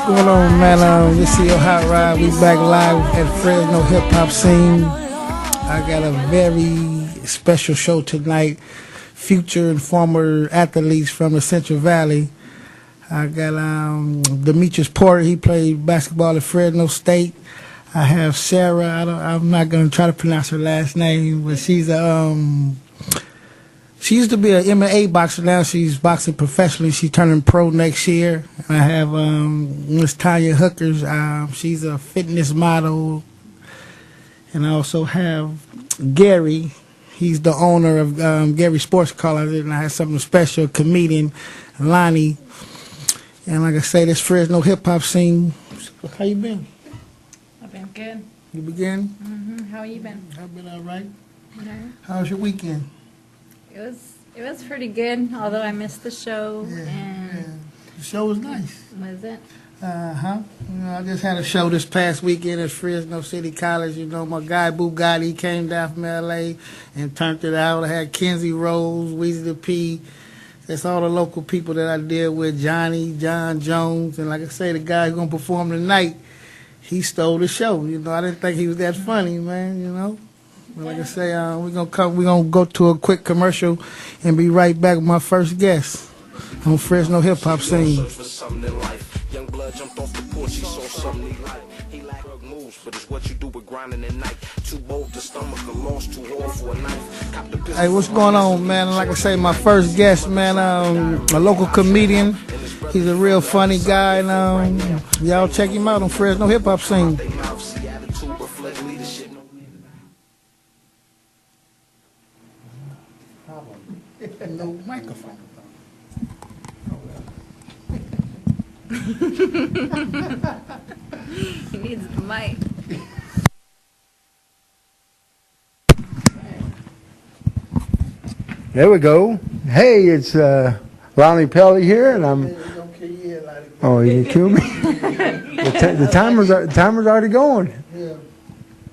going on, man? This is your Hot Ride. We back live at Fresno hip hop scene. I got a very special show tonight. Future and former athletes from the Central Valley. I got Demetrius Porter. He played basketball at Fresno State. I have Sarah. I'm not gonna try to pronounce her last name, but she's she used to be an MMA boxer. Now she's boxing professionally. She's turning pro next year. I have Miss Tonya Hooker. She's a fitness model. And I also have Gary. He's the owner of Gary Sports Colors. And I have something special, comedian Lonnie. And like I say, this Fresno hip-hop scene. How you been? I've been good. You been good? Mm-hmm. How you been? I've been all right. Okay. How was your weekend? It was pretty good, although I missed the show. Yeah. The show was nice. Was it? Uh-huh. You know, I just had a show this past weekend at Fresno City College. You know, my guy Bugatti came down from L.A. and turned it out. I had Kenzie Rose, Weezy the P. That's all the local people that I deal with, Johnny, John Jones. And like I say, the guy who's going to perform tonight, he stole the show. You know, I didn't think he was that funny, man, you know. But like I say, we're gonna go to a quick commercial and be right back with my first guest on Fresno hip hop scene. Young blood jumped off the porch, he saw something he liked. He lacked moves, but it's what you do with grinding at night. Too bold to stomach a loss, too hard for a knife. Hey, what's going on, man? Like I say, my first guest, man, a local comedian. He's a real funny guy, and y'all check him out on Fresno hip hop scene. No microphone. He needs the mic. There we go. Hey, it's Lonnie Pelley here, and I'm. Oh, you kill me. The timer's already going. Yeah.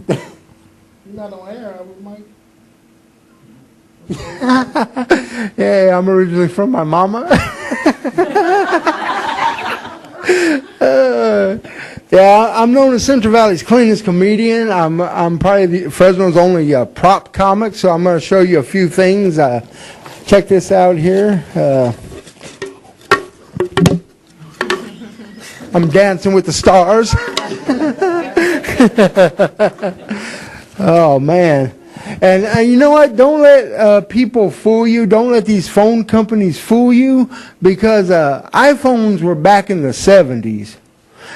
You're not on air, I would mic. Yeah, I'm originally from my mama. Yeah, I'm known as Central Valley's cleanest comedian. I'm probably Fresno's only prop comic, so I'm going to show you a few things. Check this out here. I'm dancing with the stars. Oh, man. And you know what? Don't let people fool you. Don't let these phone companies fool you, because iPhones were back in the 70s.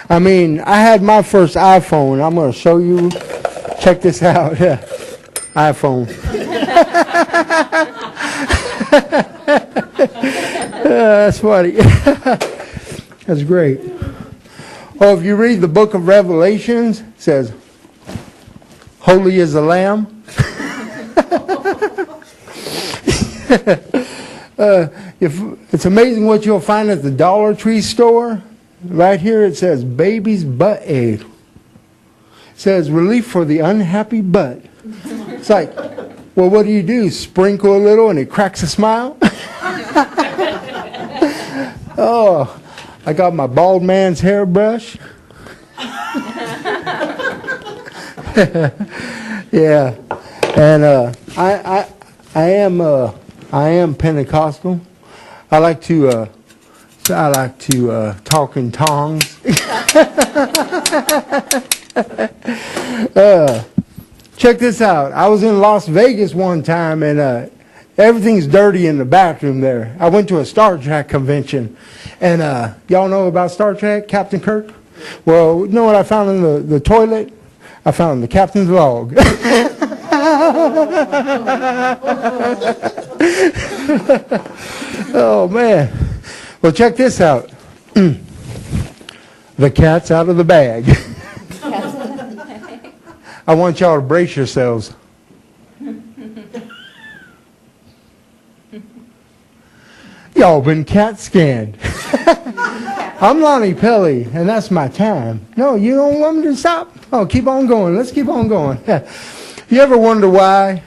I mean, I had my first iPhone. I'm going to show you. Check this out. iPhone. That's funny. That's great. Oh, if you read the book of Revelations, it says, "Holy is the Lamb." It's amazing what you'll find at the Dollar Tree store. Right here it says baby's butt ache. It says relief for the unhappy butt. It's like, well, what do? Sprinkle a little and it cracks a smile? Oh, I got my bald man's hairbrush. Yeah. And I am Pentecostal. I like to talk in tongues. Check this out. I was in Las Vegas one time, and everything's dirty in the bathroom there. I went to a Star Trek convention, and y'all know about Star Trek, Captain Kirk? Well, you know what I found in the toilet? I found the captain's log. Oh, man. Well, check this out. The cat's out of the bag. I want y'all to brace yourselves. Y'all been cat scanned. I'm Lonnie Pelley, and that's my time. No, you don't want me to stop? Oh, keep on going. Let's keep on going. You ever wonder why?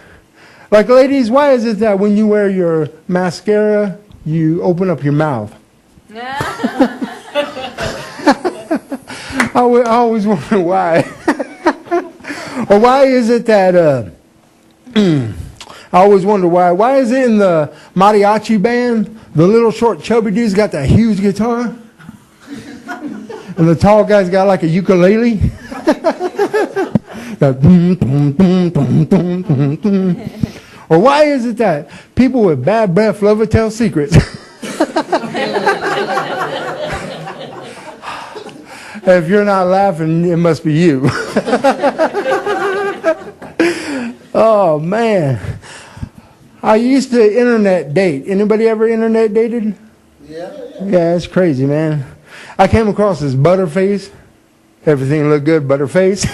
Like, ladies, why is it that when you wear your mascara, you open up your mouth? I always wonder why. Or why is it that, I always wonder why. Why is it in the mariachi band, the little short chubby dude's got that huge guitar? And the tall guy's got like a ukulele? That boom, boom, boom, boom, boom, boom, boom. Or why is it that people with bad breath love to tell secrets? If you're not laughing, it must be you. Oh, man. I used to internet date. Anybody ever internet dated? Yeah. Yeah, it's crazy, man. I came across this Butterface. Everything looked good, Butterface.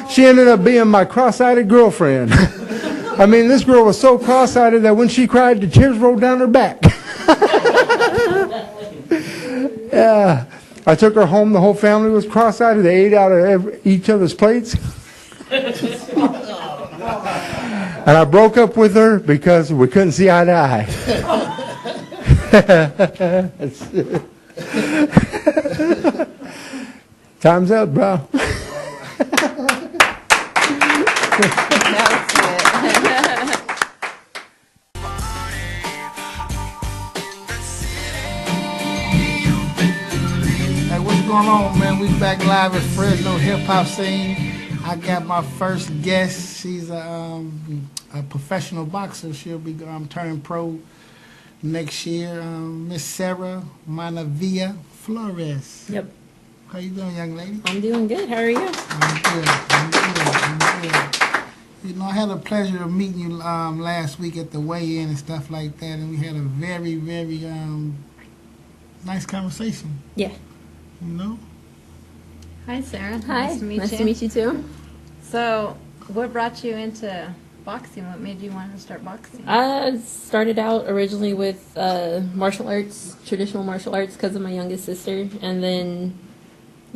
She ended up being my cross-eyed girlfriend. I mean, this girl was so cross-eyed that when she cried, the tears rolled down her back. Yeah, I took her home. The whole family was cross-eyed. They ate out of each other's plates. And I broke up with her because we couldn't see eye to eye. Time's up, bro. What's going on, man? We back live at Fresno hip hop scene. I got my first guest. She's a professional boxer. She'll be turning pro next year. Miss Sarah Manavilla Flores. Yep. How you doing, young lady? I'm doing good. How are you? I'm good. You know, I had the pleasure of meeting you last week at the weigh-in and stuff like that, and we had a very, very nice conversation. Yeah. You know? Hi, Sarah. Hi. Nice to meet Nice you. to meet you too. So, what brought you into boxing? What made you want to start boxing? I started out originally with martial arts, traditional martial arts, because of my youngest sister, and then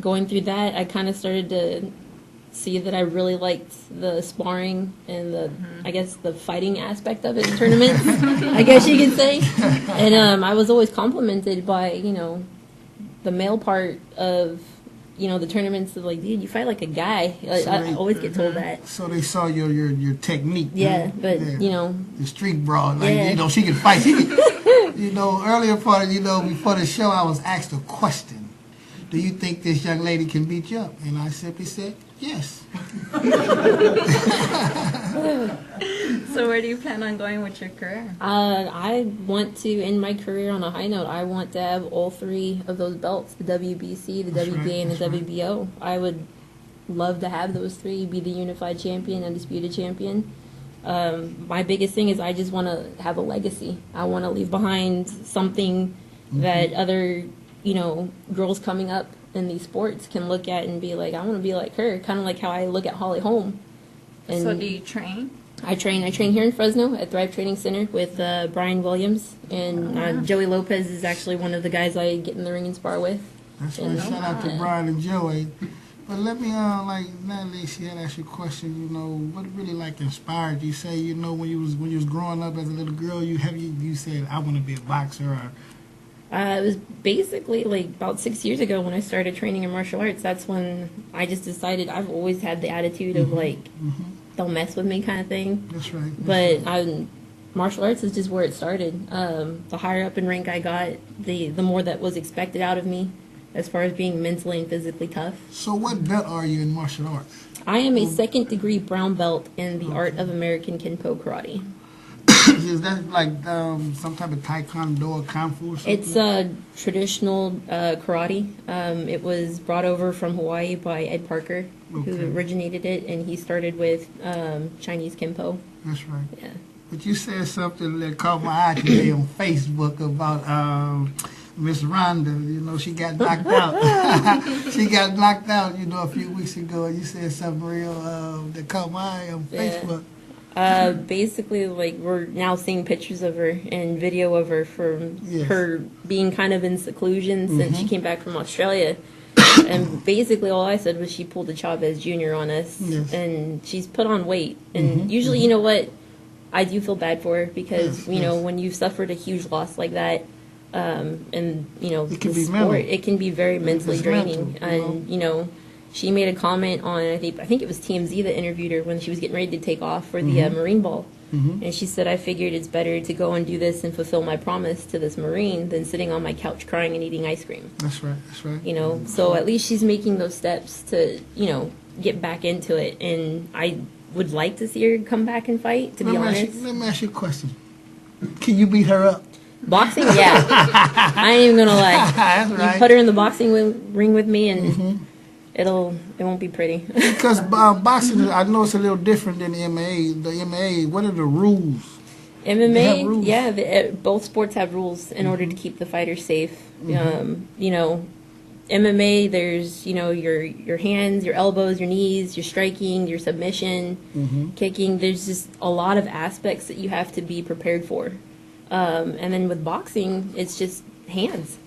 going through that, I kind of started to see that I really liked the sparring and the, I guess, the fighting aspect of it in tournaments, I guess you could say. And I was always complimented by, the male part of, the tournaments of like, dude, you fight like a guy. Like, So I always get told that. So they saw your technique. Yeah, right? but, the street broad, like Yeah. she can fight. She can, earlier part, before the show, I was asked a question: do you think this young lady can beat you up? And I simply said yes. So, where do you plan on going with your career? I want to end my career on a high note. I want to have all three of those belts, the WBC, the That's WBA, right, and the that's right. WBO. I would love to have those three, be the unified champion, undisputed champion. My biggest thing is I just want to have a legacy. I want to leave behind something that other, girls coming up in these sports can look at and be like, I want to be like her, kind of like how I look at Holly Holm. And So, do you train? I train here in Fresno at Thrive Training Center with Brian Williams, and Joey Lopez is actually one of the guys I get in the ring and spar with. That's right. Shout out to Brian and Joey. But let me Natalie, she had asked you a question. What really inspired you? Say when you was growing up as a little girl, you said I want to be a boxer. Or It was basically about 6 years ago when I started training in martial arts. That's when I just decided I've always had the attitude of don't mess with me kind of thing. That's right. But martial arts is just where it started. The higher up in rank I got, the more that was expected out of me as far as being mentally and physically tough. So what belt are you in martial arts? I am a second-degree brown belt in the art of American Kenpo Karate. Is that some type of taekwondo or kung fu or something? It's traditional karate. It was brought over from Hawaii by Ed Parker, Okay. who originated it, and he started with Chinese Kenpo. That's right. Yeah. But you said something that caught my eye today on Facebook about Miss Rhonda. She got knocked out. She got knocked out, a few weeks ago. And you said something real that caught my eye on Facebook. Basically, we're now seeing pictures of her and video of her from Yes. her being kind of in seclusion since she came back from Australia. And basically all I said was she pulled a Chavez Jr. on us. Yes. And she's put on weight. And usually, what, I do feel bad for her because, Yes, yes. when you've suffered a huge loss like that, And you know, It can the be sport, mental. it can be very mentally It's draining. mental, you know? And you know, she made a comment on I think it was TMZ that interviewed her when she was getting ready to take off for the Marine Ball. And she said, I figured it's better to go and do this and fulfill my promise to this Marine than sitting on my couch crying and eating ice cream. That's right. That's right. You know, so at least she's making those steps to, you know, get back into it. And I would like to see her come back and fight, to be honest. Let me ask you a question. Can you beat her up? Boxing, yeah. I ain't even gonna lie. That's You right. put her in the boxing ring with me, and it won't be pretty. Because boxing, I know it's a little different than the MMA. The MMA, what are the rules? They have MMA, rules. yeah, both sports have rules in order to keep the fighter safe. You know, MMA, there's, you know, your hands, your elbows, your knees, your striking, your submission, kicking. There's just a lot of aspects that you have to be prepared for. And then with boxing, it's just hands.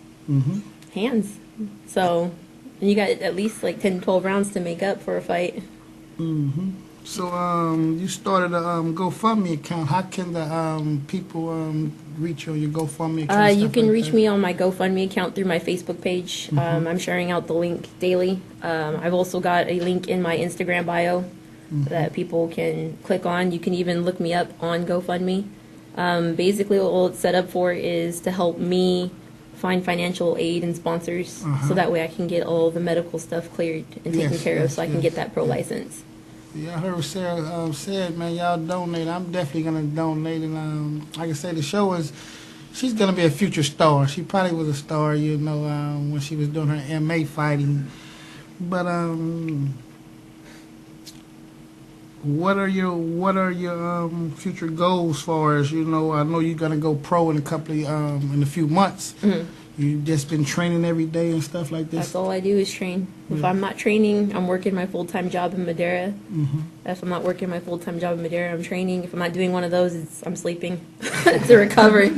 Hands. So you got at least like 10, 12 rounds to make up for a fight. So you started a GoFundMe account. How can the people reach you on your GoFundMe account? You stuff can like reach that? me on my GoFundMe account through my Facebook page. I'm sharing out the link daily. I've also got a link in my Instagram bio that people can click on. You can even look me up on GoFundMe. Basically, what it's set up for is to help me find financial aid and sponsors, so that way I can get all the medical stuff cleared and taken Yes, care of, yes, so I can yes. get that pro license. Yeah, I heard Sarah said, man, y'all donate. I'm definitely going to donate. And like I say, the show is, she's going to be a future star. She probably was a star, you know, when she was doing her MA fighting. But what are your future goals far as, you know, I know you're going to go pro in in a few months. You've just been training every day and stuff like this. That's all I do is train. If I'm not training, I'm working my full-time job in Madera. If I'm not working my full-time job in Madera, I'm training. If I'm not doing one of those, I'm sleeping. It's a recovery.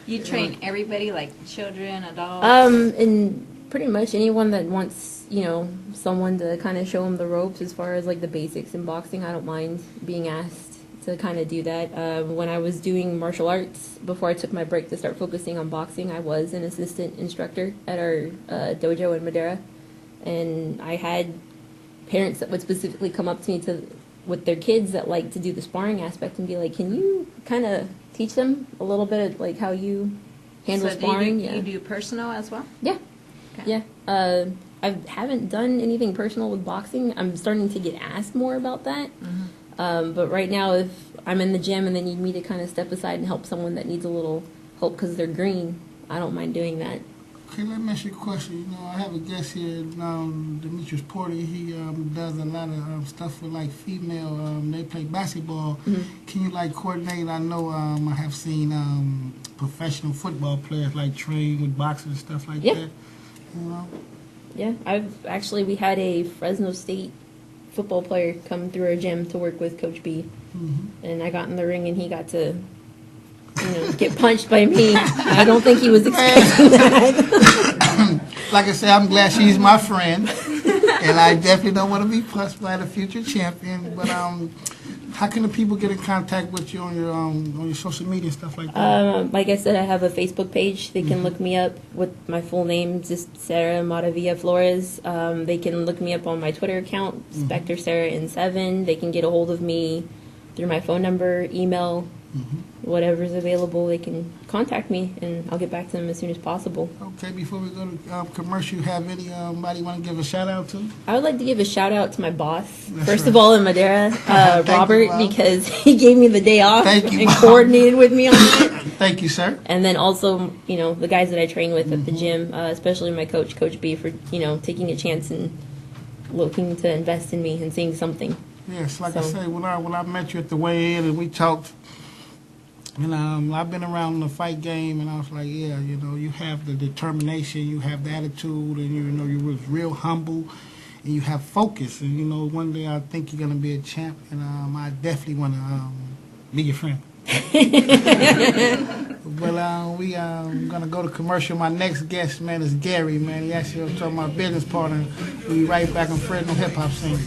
You train everybody, like children, adults? And pretty much anyone that wants, you know, someone to kind of show them the ropes as far as like the basics in boxing, I don't mind being asked to kind of do that. When I was doing martial arts, before I took my break to start focusing on boxing, I was an assistant instructor at our dojo in Madera. And I had parents that would specifically come up to me with their kids that like to do the sparring aspect and be like, can you kind of teach them a little bit of like how you handle So sparring? you do personal as well? Yeah. Okay. Yeah. I haven't done anything personal with boxing. I'm starting to get asked more about that. But right now, if I'm in the gym and they need me to kind of step aside and help someone that needs a little help because they're green, I don't mind doing that. Okay, let me ask you a question. You know, I have a guest here, Demetrius Porter. He does a lot of stuff with like female. They play basketball. Can you like coordinate? I know I have seen professional football players like train with boxers and stuff like Yeah. that. You know. Yeah, we had a Fresno State football player come through our gym to work with Coach B, and I got in the ring and he got to, you know, get punched by me. I don't think he was expecting that. Like I said, I'm glad she's my friend, and I definitely don't want to be punched by the future champion. But how can the people get in contact with you on your social media and stuff like that? Like I said, I have a Facebook page. They can look me up with my full name, just Sarah Maravilla Flores. They can look me up on my Twitter account, Spectre Sarah in7. They can get a hold of me through my phone number, email, whatever's available. They can contact me, and I'll get back to them as soon as possible. Okay, before we go to commercial, you have anybody want to give a shout out to? I would like to give a shout out to my boss, That's first right. of all, in Madera, Thank you, Robert, Bob. because he gave me the day off Thank you, and Bob. coordinated with me on that. Thank you, sir. And then also, you know, the guys that I train with at the gym, especially my coach, Coach B, for, you know, taking a chance and looking to invest in me and seeing something. Yes, like I So- say, when I met you at the weigh-in and we talked, and I've been around the fight game, and I was like, yeah, you know, you have the determination, you have the attitude, and you know, you was real humble, and you have focus, and you know, one day I think you're gonna be a champ, and I definitely want to be your friend. But we gonna go to commercial. My next guest, man, is Gary, man. He actually was talking about business partner. We right back on Fresno hip hop scene.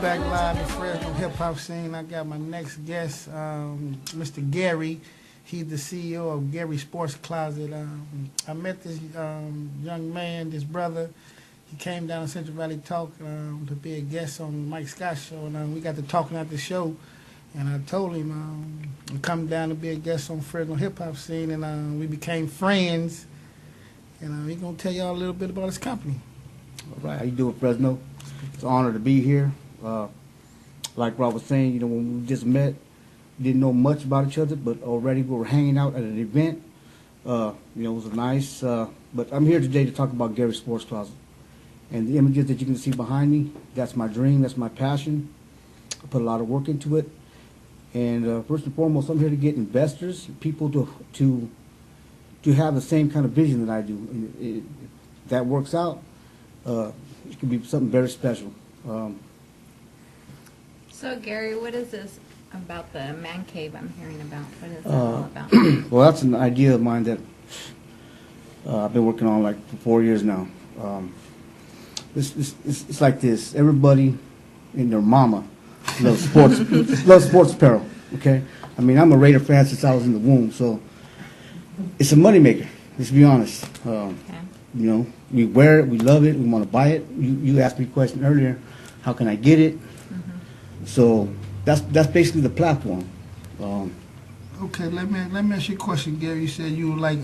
back live to Fresno hip hop scene. I got my next guest, Mr. Gary. He's the CEO of Gary Sports Closet. I met this young man, this brother. He came down to Central Valley Talk to be a guest on Mike Scott's show, and we got to talking at the show. And I told him to come down to be a guest on Fresno hip hop scene, and we became friends. And he's gonna tell y'all a little bit about his company. All right, how you doing, Fresno? It's an honor to be here. Like Rob was saying, when we just met, didn't know much about each other, but already we were hanging out at an event. It was nice. But I'm here today to talk about Gary Sports Closet. And the images that you can see behind me, that's my dream, that's my passion. I put a lot of work into it. And first and foremost, I'm here to get investors, people to have the same kind of vision that I do. And if that works out, it could be something very special. So, Gary, what is this about the man cave I'm hearing about? What is that all about? Well, that's an idea of mine that I've been working on like for 4 years now. It's like this. Everybody and their mama loves sports apparel. Okay, I mean, I'm a Raider fan since I was in the womb, so it's a moneymaker. Let's be honest. Okay. We wear it, we love it, we want to buy it. You asked me a question earlier, how can I get it? Mm-hmm. So that's basically the platform. Okay, let me ask you a question, Gary. You said you would like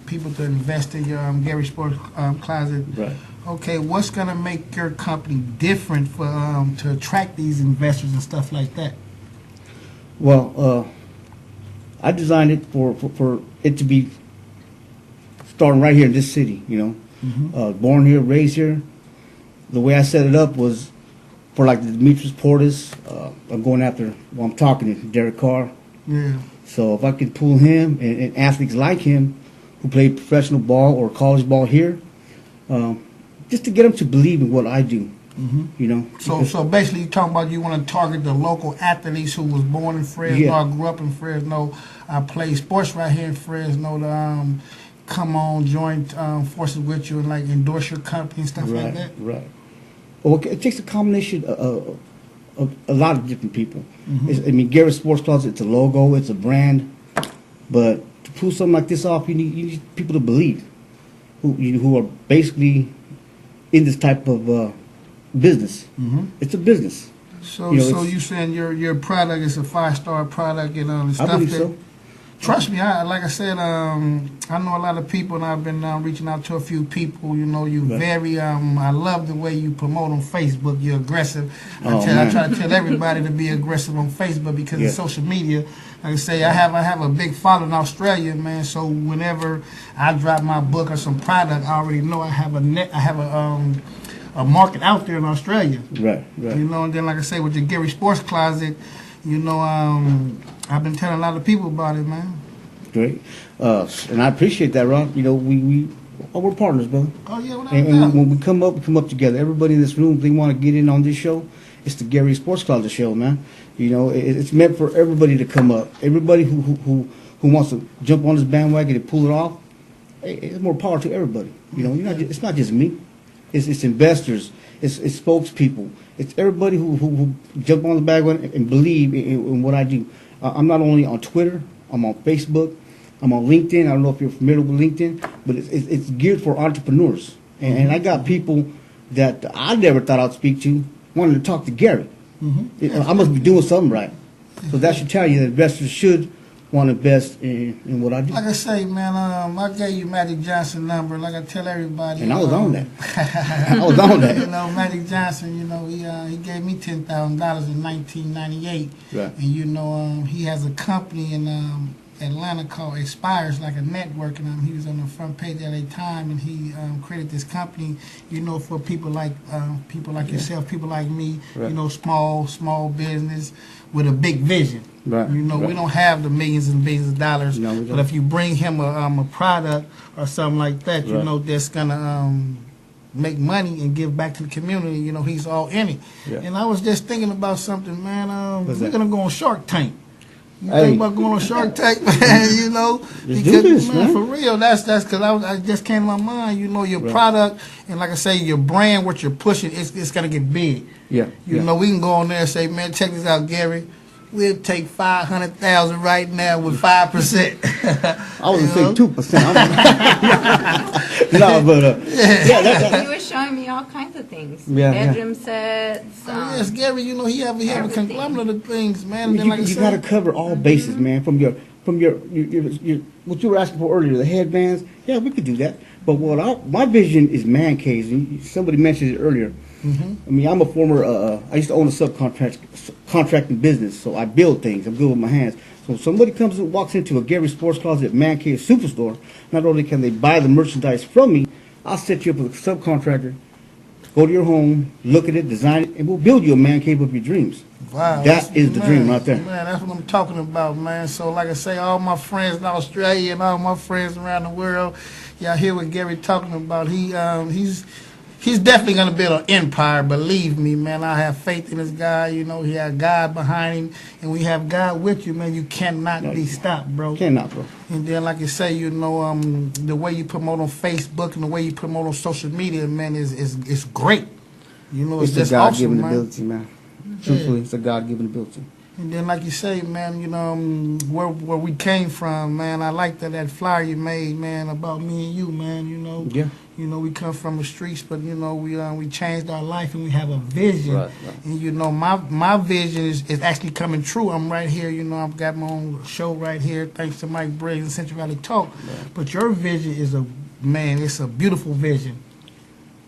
people to invest in your Gary Sports Closet. Right. Okay, what's gonna make your company different for to attract these investors and stuff like that? Well, I designed it for it to be starting right here in this city. Mm-hmm. Born here, raised here. The way I set it up was for like the Demetrius Portis. I'm going after. Well, I'm talking to Derek Carr. Yeah. So if I could pull him and athletes like him who play professional ball or college ball here, just to get them to believe in what I do. Mm-hmm. So basically, you're talking about you want to target the local athletes who was born in Fresno, or grew up in Fresno, play sports right here in Fresno to come on, join forces with you and like endorse your company and stuff like that. Right. Well, it takes a combination of a lot of different people. Mm-hmm. Gary Sports Closet, it's a logo, it's a brand, but to pull something like this off, you need people to believe, who are basically in this type of business. Mm-hmm. It's a business. So you saying your product is a 5-star product, and stuff I believe that. So. Trust me, like I said, I know a lot of people, and I've been reaching out to a few people. You right. very, I love the way you promote on Facebook. You're aggressive. I try to tell everybody to be aggressive on Facebook because of social media. Like I say, I have a big following in Australia, man. So whenever I drop my book or some product, I already know I have a market out there in Australia. Right. And then like I say, with the Gary Sports Closet, I've been telling a lot of people about it, man. Great, and I appreciate that, Ron. We're partners, brother. Oh yeah, and when we come up together. Everybody in this room, if they want to get in on this show, it's the Gary Sports Closet show, man. It's meant for everybody to come up. Everybody who wants to jump on this bandwagon and pull it off. It's more power to everybody. It's not just me. It's investors. It's spokespeople. It's everybody who jump on the bandwagon and believe in what I do. I'm not only on Twitter. I'm on Facebook. I'm on LinkedIn. I don't know if you're familiar with LinkedIn, but it's geared for entrepreneurs. And I got people that I never thought I'd speak to wanting to talk to Gary. Mm-hmm. I must be doing something right. So that should tell you that investors should want to invest in what I do. Like I say, man, I gave you Magic Johnson's number. Like I tell everybody. And I was on that. I was on that. Magic Johnson, he gave me $10,000 in 1998. Right. And, he has a company in Atlanta called Expires, like a network. And he was on the front page at a time, and he created this company, for people like yourself, people like me, right. Small business with a big vision. Right. We don't have the millions and billions of dollars, but if you bring him a product or something like that, right. That's gonna make money and give back to the community. He's all in it. Yeah. And I was just thinking about something, man. We're gonna go on Shark Tank. You Hey. think about going on Shark Tank, man? You know, Let's do this, man. for real. That's because I just came to my mind. You know, your product and like I say, your brand, what you're pushing, it's gonna get big. Yeah. You know, we can go on there and say, man, check this out, Gary. We'll take 500,000 right now with 5%. I was gonna say 2%. No, but He was showing me all kinds of things. Yeah, yeah. Bedroom sets. Oh, yes, Gary. You know, he have a Everything. conglomerate of things, man. And then, like I you said, got to cover all bases, man. From your what you were asking for earlier, the headbands. Yeah, we could do that. But my vision is man caves. And somebody mentioned it earlier. I mean, I'm a former. I used to own a subcontracting business, so I build things. I'm good with my hands. So if somebody walks into a Gary Sports Closet Man Cave Superstore, not only can they buy the merchandise from me, I'll set you up with a subcontractor. Go to your home, look at it, design it, and we'll build you a man cave of your dreams. wow, That is the dream right there. Man, that's what I'm talking about, man. So, like I say, all my friends in Australia and all my friends around the world, y'all hear what Gary talking about. He's definitely gonna build an empire. Believe me, man. I have faith in this guy. You know, he has God behind him, and we have God with you, man. You cannot be stopped, bro. Cannot, bro. And then, like you say, you know, the way you promote on Facebook and the way you promote on social media, man, is great. You know, it's It's a just God-given awesome, man. ability, man. Truthfully, it's a God-given ability. And then, like you say, man, you know, where we came from, man, I like that flyer you made, man, about me and you, man, you know. Yeah. You know, we come from the streets, but, you know, we changed our life and we have a vision. Right. And, you know, my vision is actually coming true. I'm right here, you know, I've got my own show right here, thanks to Mike Briggs and Central Valley Talk. Right. But your vision is it's a beautiful vision.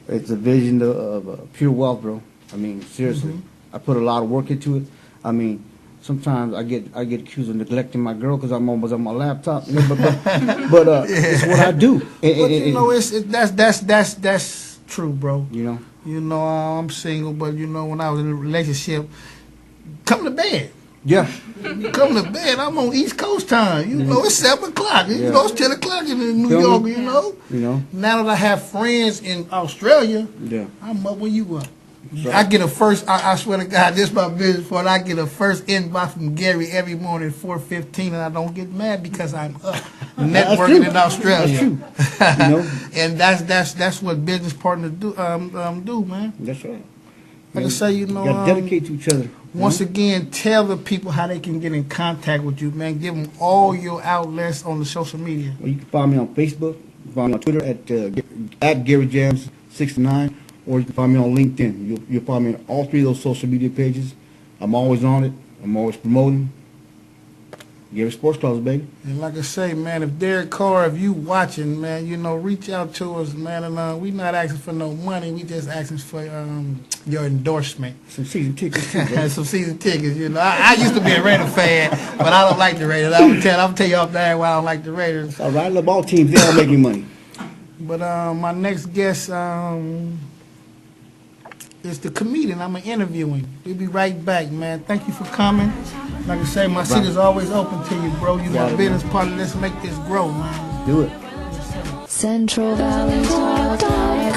It's a vision of pure wealth, bro. I mean, seriously. I put a lot of work into it. I mean, sometimes I get accused of neglecting my girl because I'm always on my laptop. You know, but it's what I do. But you know, that's true, bro. You know. I'm single, but you know, when I was in a relationship, come to bed. Yeah. Come to bed. I'm on East Coast time. You know, it's 7 o'clock. You know, it's 10 o'clock in New York. You know. You know. Now that I have friends in Australia, Yeah. I'm up when you up. Right. I get a first. I swear to God, this is my business for it. I get a first inbox from Gary every morning at 4:15, and I don't get mad because I'm up networking in Australia. That's true. You know. And that's what business partners do, man. That's right. Like I say, you know, You got to dedicate to each other. once again, tell the people how they can get in contact with you, man. Give them all your outlets on the social media. Well, you can find me on Facebook. You can find me on Twitter at GaryJams69. Or you can find me on LinkedIn. You'll find me on all 3 of those social media pages. I'm always on it. I'm always promoting. Gary Sports Closet, baby. And like I say, man, if Derek Carr, if you watching, man, you know, reach out to us, man. And we not asking for no money. We just asking for your endorsement. Some season tickets, too, bro. Some season tickets, you know. I used to be a Raider fan, but I don't like the Raiders. I'm tell you off there why I don't like the Raiders. All right, love all teams. They all making money. But my next guest is the comedian. I'm going to interview him. We'll be right back, man. Thank you for coming. Like I say, my seat is always open to you, bro. You my business partner. Let's make this grow, man. Do it. Central Valley Talk.com.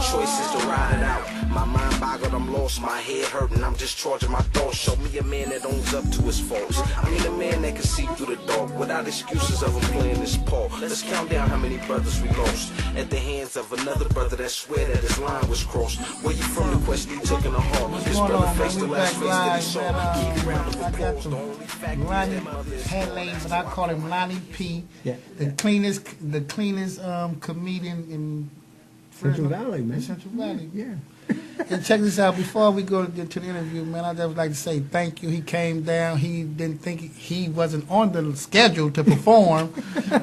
Choices to ride it out. My mind boggled, I'm lost, my head hurting, I'm just charging my thoughts. Show me a man that owns up to his faults. I mean a man that can see through the dark without excuses of him playing his part. Let's count down how many brothers we lost at the hands of another brother that swear that his line was crossed. Where you from, the question he took in the heart. His brother faced the last face that he saw. Keep round of applause. The only fact is Lonnie that mother is Pelley, but I call him Lonnie P. Yeah. The cleanest comedian in Central Fresno. Valley, man. In Central Valley. Yeah. And check this out. Before we go to the interview, man, I just would like to say thank you. He came down. He didn't think he wasn't on the schedule to perform,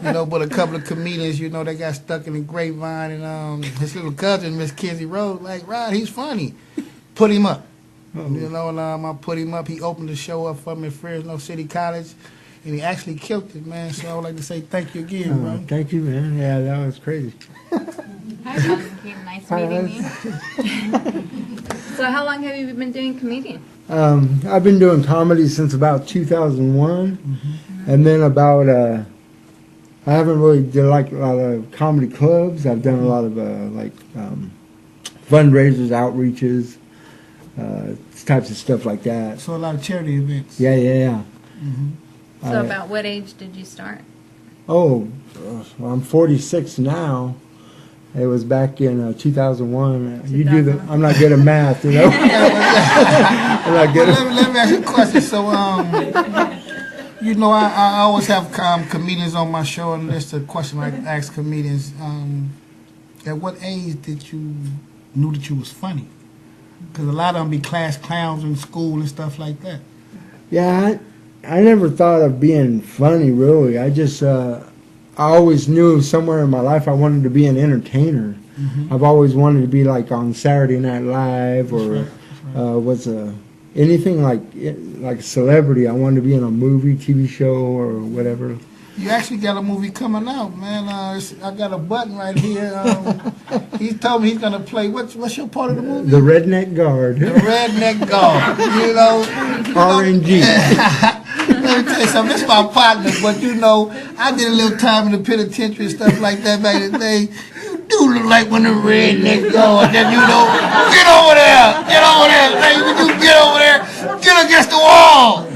you know. But a couple of comedians, you know, they got stuck in the grapevine, and his little cousin, Miss Kizzy Rose, like, Rod, he's funny. Put him up. You know, and I put him up. He opened the show up for me at Fresno City College, and he actually killed it, man. So I would like to say thank you again, bro. Thank you, man. Yeah, that was crazy. Hi, Pumpkin. Nice meeting you. So how long have you been doing comedian? I've been doing comedy since about 2001, and then about I haven't really done like a lot of comedy clubs. I've done a lot of fundraisers, outreaches, types of stuff like that. So a lot of charity events. Yeah. So about what age did you start? Oh, well, I'm 46 now. It was back in 2001. You do the. I'm not good at math, you know. I'm not good. Let me ask you a question. So, you know, I always have comedians on my show, and that's the question I ask comedians. At what age did you knew that you was funny? Because a lot of them be class clowns in school and stuff like that. Yeah, I never thought of being funny, really. I just, I always knew somewhere in my life I wanted to be an entertainer. I've always wanted to be like on Saturday Night Live or anything like a celebrity. I wanted to be in a movie, TV show, or whatever. You actually got a movie coming out, man. I got a button right here. He told me he's gonna play. What's your part of the movie? The Redneck Guard. The Redneck Guard. You know, RNG. Let me tell you something. This is my partner, but you know, I did a little time in the penitentiary and stuff like that back in the day. You do look like one of the Redneck Guards. That you know, get over there, baby. When you get over there, get against the wall.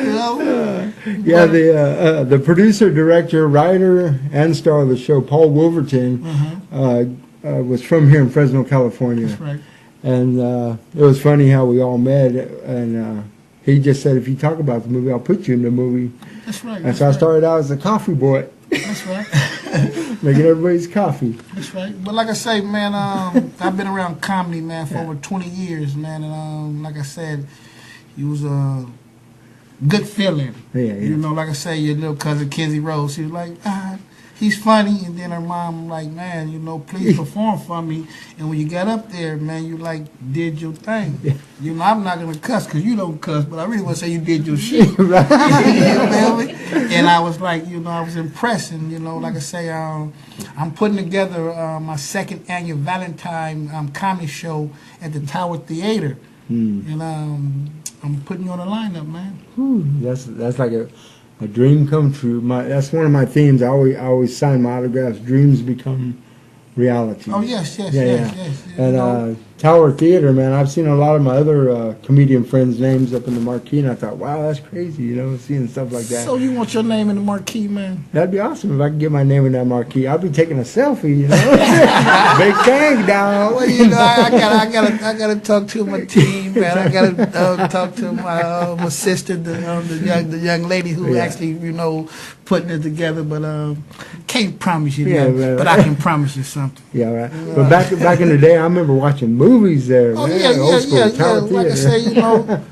You know? Yeah, the producer, director, writer, and star of the show, Paul Wolverton, was from here in Fresno, California. That's right. And it was funny how we all met, and he just said, if you talk about the movie, I'll put you in the movie. That's right. And so I started out as a coffee boy. That's right. Making everybody's coffee. That's right. But like I say, man, I've been around comedy, man, for over 20 years, man. And like I said, it was a good feeling. Yeah. You know, like I say, your little cousin Kenzie Rose, she was like, he's funny. And then her mom like, man, you know, please perform for me. And when you got up there, man, you like did your thing. Yeah. You know, I'm not going to cuss because you don't cuss, but I really want to say you did your shit. Right. You feel me? And I was like, you know, I was impressed. And, you know, like I say, I'm putting together my second annual Valentine comedy show at the Tower Theater. And I'm putting you on the lineup, man. That's like a dream come true. That's one of my themes. I always sign my autographs. Dreams become reality. Oh, yes. And Tower Theater, man, I've seen a lot of my other comedian friends' names up in the marquee, and I thought, wow, that's crazy, you know, seeing stuff like that. So you want your name in the marquee, man? That'd be awesome if I could get my name in that marquee. I'll be taking a selfie, you know. Big thing down. Well, you know, I gotta talk to my team, man. I gotta talk to my sister, the young lady who actually, you know, putting it together. But can't promise you that. Right. But I can promise you something. Yeah, right. But back in the day, I remember watching movies there. Oh, man. Old school, Tower Like Theater. I say, you know,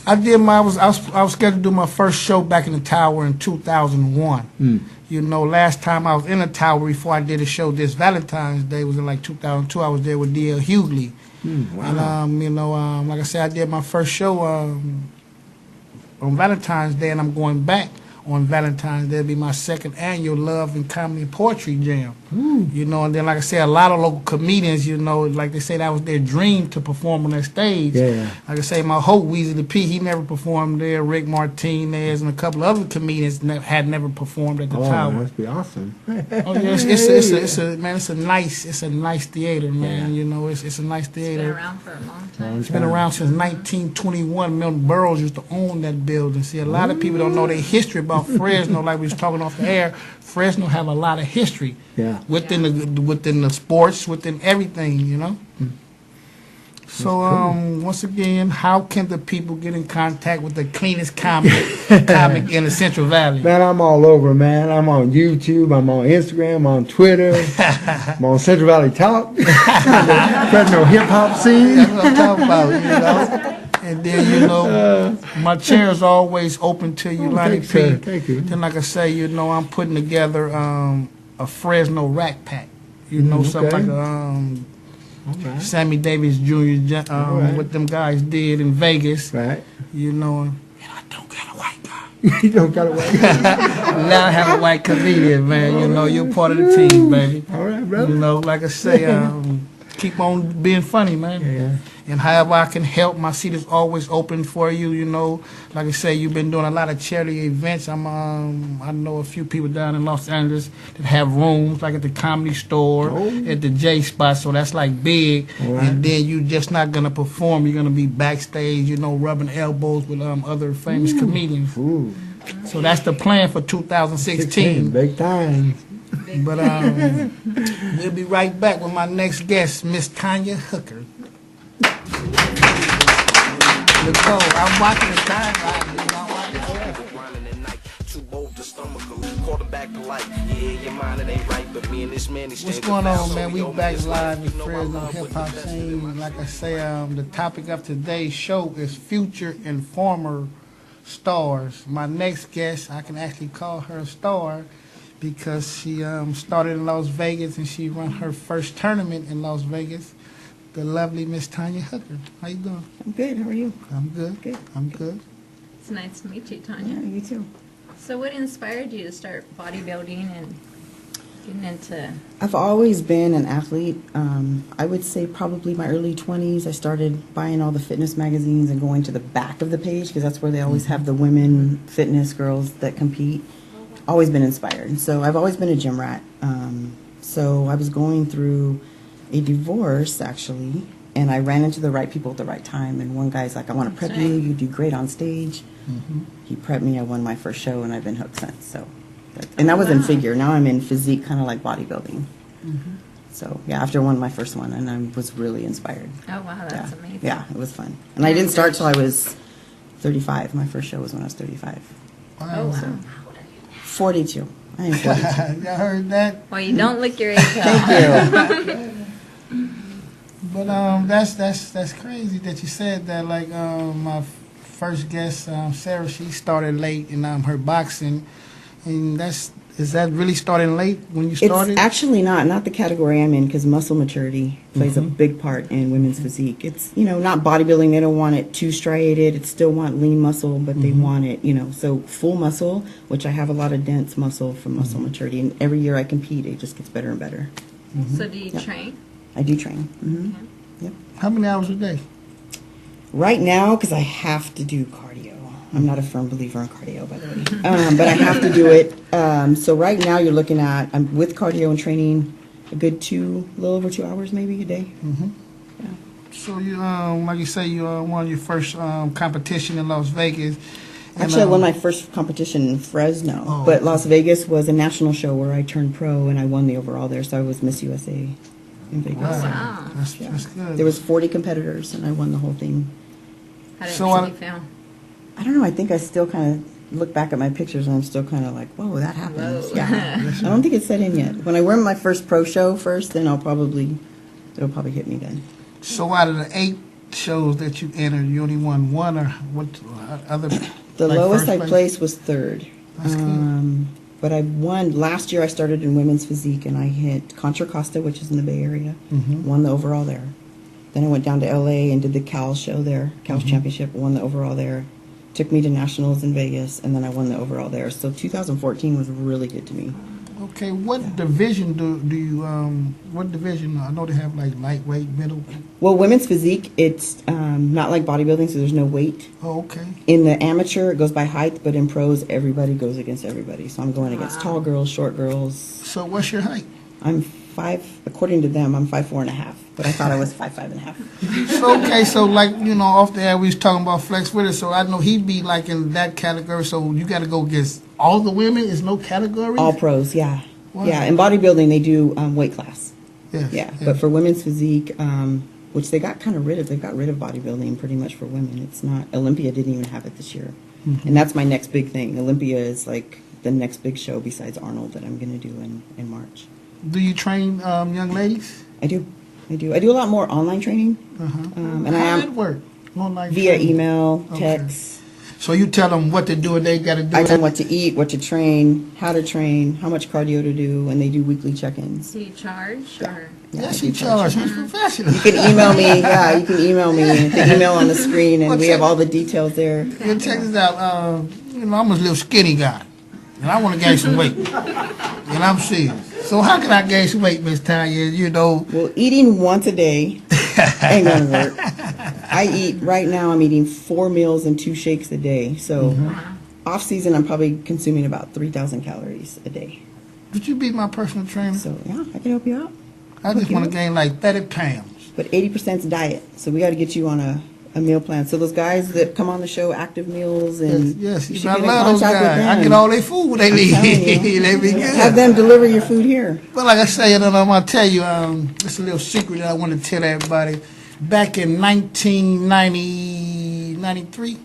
I was scheduled to do my first show back in the Tower in 2001. You know, last time I was in the Tower before I did a show this Valentine's Day was in like 2002. I was there with D.L. Hughley. Wow. And, you know, like I said, I did my first show on Valentine's Day, and I'm going back on Valentine's Day. It'll be my second annual Love and Comedy and Poetry Jam. You know, and then, like I said, a lot of local comedians, you know, like they say that was their dream to perform on that stage. Yeah. Like I say, my hope, Weezy the P, he never performed there. Rick Martinez and a couple of other comedians had never performed at the Tower. Must be awesome. Oh yeah, it's a nice theater, man. Yeah. You know, it's a nice It's been theater. around for a long time. It's been around since 1921. Milton Burroughs used to own that building. See, a lot of people don't know their history about Fresno. Like we was talking off the air, Fresno have a lot of history. Yeah. Within the sports, within everything, you know. So once again, how can the people get in contact with the cleanest comic in the Central Valley? Man, I'm all over, man. I'm on YouTube. I'm on Instagram. I'm on Twitter. I'm on Central Valley Talk. Fresno hip hop scene. That's what I'm talking about, you know. And then, you know, my chair is always open to you, Lonnie thanks, P. sir. Thank you. Then, like I say, you know, I'm putting together a Fresno Rack Pack. You know, something like Right. Sammy Davis Jr. Right. What them guys did in Vegas. Right. You know, and I don't got a white guy. You don't got to wait. Now I have a white comedian, man. You know, you're part of the team, baby. All right, brother. You know, like I say, keep on being funny, man. Yeah. And however I can help, my seat is always open for you. You know, like I say, you've been doing a lot of charity events. I know a few people down in Los Angeles that have rooms, like at the Comedy Store, at the J Spot. So that's like big. Right. And then you just not gonna perform. You're gonna be backstage, you know, rubbing elbows with other famous comedians. Ooh. So that's the plan for 2016. Big time. But we'll be right back with my next guest, Miss Tonya Hooker. Nicole, I'm watching the timeline. Grinding at night, too bold to stomach him. Quarterback polite, yeah, your mind it ain't right, but me and this man, he's What's going on, man? We back live in Fresno hip hop scene. Like I say, the topic of today's show is future and former stars. My next guest, I can actually call her a star because she started in Las Vegas and she run her first tournament in Las Vegas. The lovely Miss Tonya Hooker. How you doing? I'm good. How are you? I'm good. Good. I'm good. It's nice to meet you, Yeah, Tonya. you too. So what inspired you to start bodybuilding and getting into... I've always been an athlete. I would say probably my early 20s, I started buying all the fitness magazines and going to the back of the page because that's where they always have the women fitness girls that compete. Always been inspired. So I've always been a gym rat. So I was going through a divorce, actually, and I ran into the right people at the right time. And one guy's like, I want to prep you. You do great on stage. He prepped me. I won my first show, and I've been hooked since. So, and that was in figure. Now I'm in physique, kind of like bodybuilding. So, yeah, after I won my first one, and I was really inspired. Oh, wow, that's amazing. Yeah, it was fun. And I didn't start till I was 35. My first show was when I was 35. Oh, wow. 42. I am 42. Y'all heard that? Well, you don't look your age at all. Thank you. But that's crazy that you said that. Like my first guest, Sarah, she started late in her boxing, and is that really starting late when you started? It's actually not the category I'm in because muscle maturity plays a big part in women's physique. It's, not bodybuilding. They don't want it too striated. It still want lean muscle, but they want it, so full muscle, which I have a lot of dense muscle from muscle maturity. And every year I compete, it just gets better and better. So do you train? I do train. Yep. How many hours a day? Right now, because I have to do cardio. I'm not a firm believer in cardio, by the way. But I have to do it. So right now you're looking at, I'm with cardio and training, a good little over 2 hours maybe a day. Yeah. So you, like you say, you won your first competition in Las Vegas. Actually, I won my first competition in Fresno, but Las Vegas was a national show where I turned pro and I won the overall there. So I was Miss USA in Vegas. Wow. That's good. There was 40 competitors and I won the whole thing. How did So you feel? I don't know. I think I still kind of look back at my pictures and I'm still kind of like, whoa, that happened. Whoa. Yeah. I don't think it's set in yet. When I win my first pro show first, then it'll probably hit me then. So out of the 8 shows that you entered, you only won one, or what other? The like lowest I first place? placed was 3rd. That's good. But I won last year. I started in women's physique and I hit Contra Costa, which is in the Bay Area. Won the overall there. Then I went down to LA and did the Cal show there, Cal's Championship. Won the overall there. Took me to nationals in Vegas, and then I won the overall there. So 2014 was really good to me. Okay, what division do you what division? I know they have like lightweight, middle. Well, women's physique, it's not like bodybuilding, so there's no weight. Oh, okay. In the amateur, it goes by height, but in pros, everybody goes against everybody. So I'm going against tall girls, short girls. So what's your height? I'm 5, according to them, I'm 5'4.5", but I thought I was 5'5.5". So, okay, so like, off the air we was talking about Flex with it, so I know he'd be like in that category, so you got to go against all the women? Is no category? All pros, yeah. Wow. Yeah, in bodybuilding, they do weight class. Yes, Yeah, but for women's physique, which they got kind of rid of, they've got rid of bodybuilding pretty much for women. It's not, Olympia didn't even have it this year. And that's my next big thing. Olympia is like the next big show besides Arnold that I'm going to do in March. Do you train young ladies? I do. I do a lot more online training. And I How am does it work? Online via training? email, Okay. text. So you tell them what to do and they got to do I it? tell them what to eat, what to train, how to train, how much cardio to do, and they do weekly check-ins. Do you charge? Or? Yeah, Yes, I you do charge. charge. He's professional. You can email me. Yeah, you can email me. The email on the screen, and we have all the details there. Yeah, check this out. I'm a little skinny guy, and I want to gain some weight. And I'm serious. So how can I gain some weight, Miss Tonya? Well, eating once a day ain't gonna work. I eat, right now I'm eating 4 meals and 2 shakes a day. So off season, I'm probably consuming about 3,000 calories a day. Would you be my personal trainer? So yeah, I can help you out. I just want to gain like 30 pounds. But 80% is diet. So we got to get you on a meal plan. So those guys that come on the show, Active Meals, and Yes, you should I get in love those contact with guys. I them. get all their food when they leave. They be good. Have them deliver your food here. But like I say, and I'm gonna tell you, it's a little secret that I want to tell everybody. Back in 1993,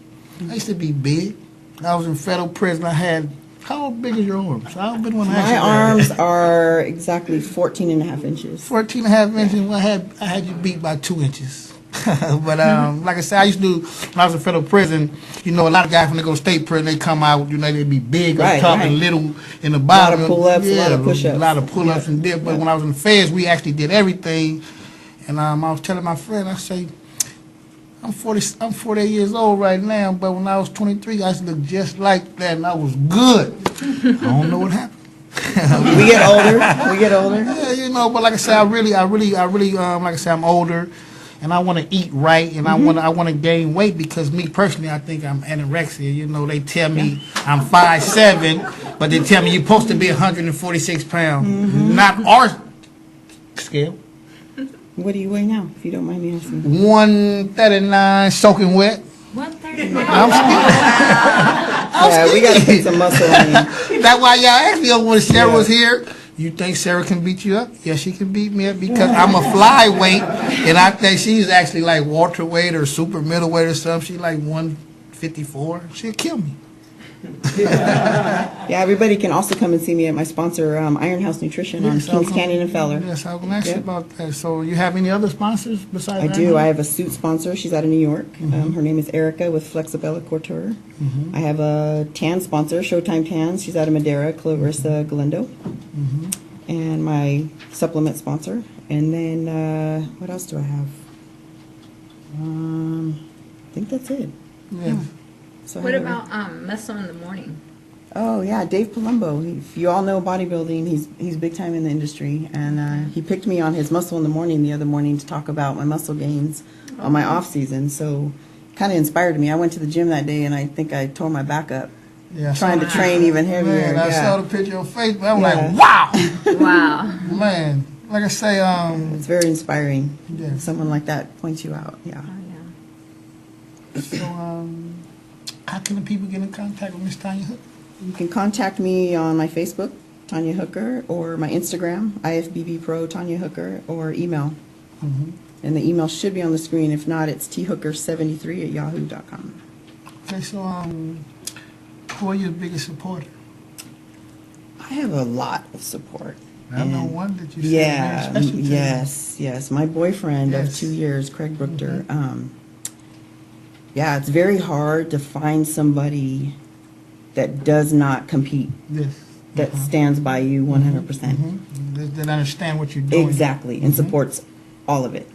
I used to be big. I was in federal prison. I had, how big is your arms? How big one? My arms are exactly 14 and a half inches. 14 and a half inches. Well, I had you beat by 2 inches. But like I said, I used to do, when I was in federal prison, you know, a lot of guys when they go to state prison, they come out, you know, they be big up top and little in the bottom. A lot of pull-ups, a lot of push-ups. A lot of pull-ups and dip. But when I was in the feds, we actually did everything. And I was telling my friend, I say, I'm 48 years old right now, but when I was 23, I used to look just like that, and I was good. I don't know what happened. We get older. We get older. Yeah, you know, but like I said, I really, like I said, I'm older, and I want to eat right, and I want to gain weight because me personally, I think I'm anorexia. You know, they tell me I'm 5'7", but they tell me you're supposed to be 146 pounds, not our scale. What do you weigh now, if you don't mind me asking? 139, soaking wet. 139. I'm Yeah, we got to put some muscle on you. That's why y'all asked me when Sarah was here. You think Sarah can beat you up? Yes, she can beat me up because I'm a flyweight, and I think she's actually like welterweight or super middleweight or something. She's like 154. She'll kill me. Yeah, everybody can also come and see me at my sponsor, Iron House Nutrition on Kings Canyon and Feller. Yes, I was going to ask you about that. So you have any other sponsors besides I that? do. I have a suit sponsor. She's out of New York. Her name is Erica with Flexibella Couture. I have a tan sponsor, Showtime Tans. She's out of Madeira, Clarissa Galindo. And my supplement sponsor. And then, what else do I have? I think that's it. Yeah. So What about Muscle in the Morning? Oh yeah, Dave Palumbo. If you all know bodybuilding, he's big time in the industry, and he picked me on his Muscle in the Morning the other morning to talk about my muscle gains on my off season. So, kind of inspired me. I went to the gym that day, and I think I tore my back up trying to train even heavier. Man, I yeah. saw the picture on Facebook. I'm like, wow, Wow. man. Like I say, It's very inspiring. Yeah. Someone like that points you out. Yeah. so how can the people get in contact with Miss Tonya Hooker? You can contact me on my Facebook, Tonya Hooker, or my Instagram, IFBB Pro Tonya Hooker, or email. And the email should be on the screen. If not, it's thooker73@yahoo.com. Okay, so who are your biggest supporter? I have a lot of support. I know one that you said Yeah, very special to yes. My boyfriend of 2 years, Craig Brookter. Yeah, it's very hard to find somebody that does not compete, that stands by you 100%. That understand what you're doing. Exactly, and supports all of it.